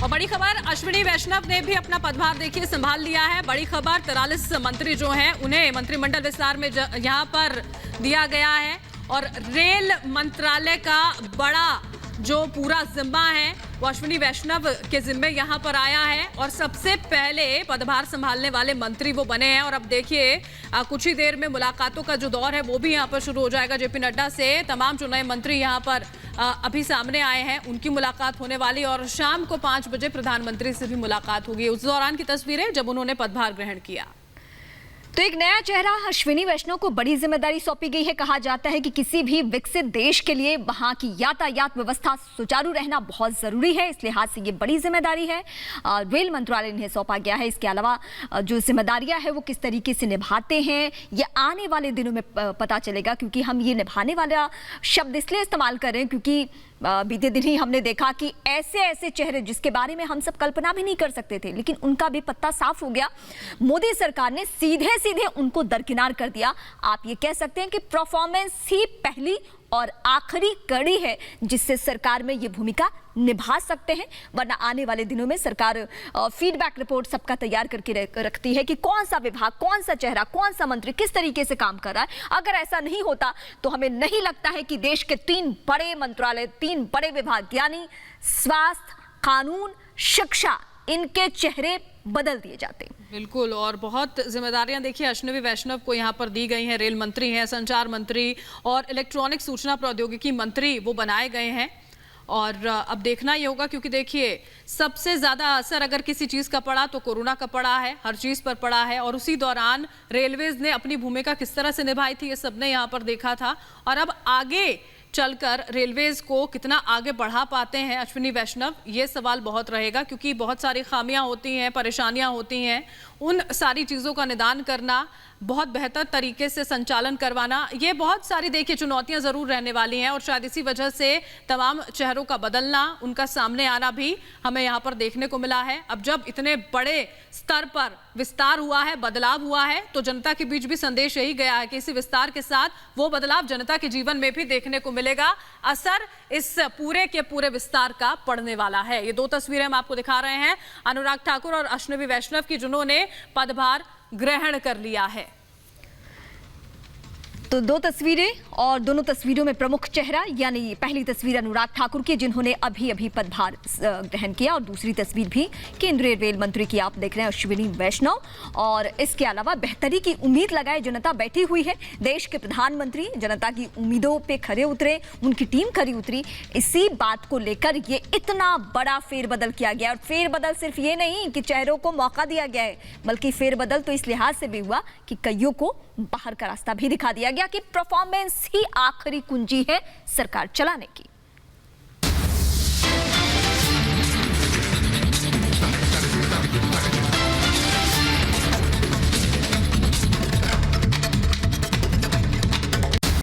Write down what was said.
और बड़ी खबर, अश्विनी वैष्णव ने भी अपना पदभार देखिए संभाल लिया है। बड़ी खबर, 43 मंत्री जो हैं उन्हें मंत्रिमंडल विस्तार में यहां पर दिया गया है और रेल मंत्रालय का बड़ा जो पूरा जिम्मा है वो अश्विनी वैष्णव के जिम्मे यहां पर आया है और सबसे पहले पदभार संभालने वाले मंत्री वो बने हैं। और अब देखिए कुछ ही देर में मुलाकातों का जो दौर है वो भी यहां पर शुरू हो जाएगा। जेपी नड्डा से तमाम चुने मंत्री यहां पर अभी सामने आए हैं, उनकी मुलाकात होने वाली और शाम को 5 बजे प्रधानमंत्री से भी मुलाकात होगी। उस दौरान की तस्वीरें जब उन्होंने पदभार ग्रहण किया। तो एक नया चेहरा अश्विनी वैष्णव को बड़ी जिम्मेदारी सौंपी गई है। कहा जाता है कि किसी भी विकसित देश के लिए वहां की यातायात व्यवस्था सुचारू रहना बहुत जरूरी है, इस लिहाज से ये बड़ी जिम्मेदारी है। रेल मंत्रालय इन्हें सौंपा गया है। इसके अलावा जो जिम्मेदारियां है वो किस तरीके से निभाते हैं ये आने वाले दिनों में पता चलेगा, क्योंकि हम ये निभाने वाला शब्द इसलिए इस्तेमाल कर रहे हैं क्योंकि बीते दिन ही हमने देखा कि ऐसे ऐसे चेहरे जिसके बारे में हम सब कल्पना भी नहीं कर सकते थे, लेकिन उनका भी पत्ता साफ हो गया। मोदी सरकार ने सीधे सीधे उनको दरकिनार कर दिया। आप ये कह सकते हैं कि परफॉर्मेंस ही पहली और आखिरी कड़ी है जिससे सरकार में ये भूमिका निभा सकते हैं, वरना आने वाले दिनों में सरकार फीडबैक रिपोर्ट सबका तैयार करके रखती है कि कौन सा विभाग, कौन सा चेहरा, कौन सा मंत्री किस तरीके से काम कर रहा है। अगर ऐसा नहीं होता तो हमें नहीं लगता है कि देश के 3 बड़े मंत्रालय, 3 बड़े विभाग यानी स्वास्थ्य, कानून, शिक्षा, इनके चेहरे बदल दिए जाते हैं। बिल्कुल, और बहुत जिम्मेदारियां देखिए अश्विनी वैष्णव को यहाँ पर दी गई हैं। रेल मंत्री हैं, संचार मंत्री और इलेक्ट्रॉनिक सूचना प्रौद्योगिकी मंत्री वो बनाए गए हैं। और अब देखना ही होगा, क्योंकि देखिए सबसे ज्यादा असर अगर किसी चीज का पड़ा तो कोरोना का पड़ा है, हर चीज पर पड़ा है। और उसी दौरान रेलवेज ने अपनी भूमिका किस तरह से निभाई थी ये सबने यहाँ पर देखा था। और अब आगे चलकर रेलवेज को कितना आगे बढ़ा पाते हैं अश्विनी वैष्णव, ये सवाल बहुत रहेगा, क्योंकि बहुत सारी खामियां होती हैं, परेशानियां होती हैं। उन सारी चीज़ों का निदान करना, बहुत बेहतर तरीके से संचालन करवाना, ये बहुत सारी देखिए चुनौतियां ज़रूर रहने वाली हैं। और शायद इसी वजह से तमाम चेहरों का बदलना, उनका सामने आना भी हमें यहाँ पर देखने को मिला है। अब जब इतने बड़े स्तर पर विस्तार हुआ है, बदलाव हुआ है, तो जनता के बीच भी संदेश यही गया है कि इसी विस्तार के साथ वो बदलाव जनता के जीवन में भी देखने को मिलेगा। असर इस पूरे के पूरे विस्तार का पड़ने वाला है। ये 2 तस्वीरें हम आपको दिखा रहे हैं, अनुराग ठाकुर और अश्विनी वैष्णव की, जिन्होंने पदभार ग्रहण कर लिया है। तो 2 तस्वीरें और दोनों तस्वीरों में प्रमुख चेहरा, यानी पहली तस्वीर अनुराग ठाकुर की जिन्होंने अभी अभी पदभार ग्रहण किया, और दूसरी तस्वीर भी केंद्रीय रेल मंत्री की आप देख रहे हैं, अश्विनी वैष्णव। और इसके अलावा बेहतरी की उम्मीद लगाए जनता बैठी हुई है। देश के प्रधानमंत्री जनता की उम्मीदों पे खरे उतरे, उनकी टीम खरी उतरी। इसी बात को लेकर ये इतना बड़ा फेरबदल किया गया। और फेरबदल सिर्फ ये नहीं कि चेहरों को मौका दिया गया है, बल्कि फेरबदल तो इस लिहाज से भी हुआ कि कईयों को बाहर का रास्ता भी दिखा दिया गया कि परफॉर्मेंस ही आखिरी कुंजी है सरकार चलाने की।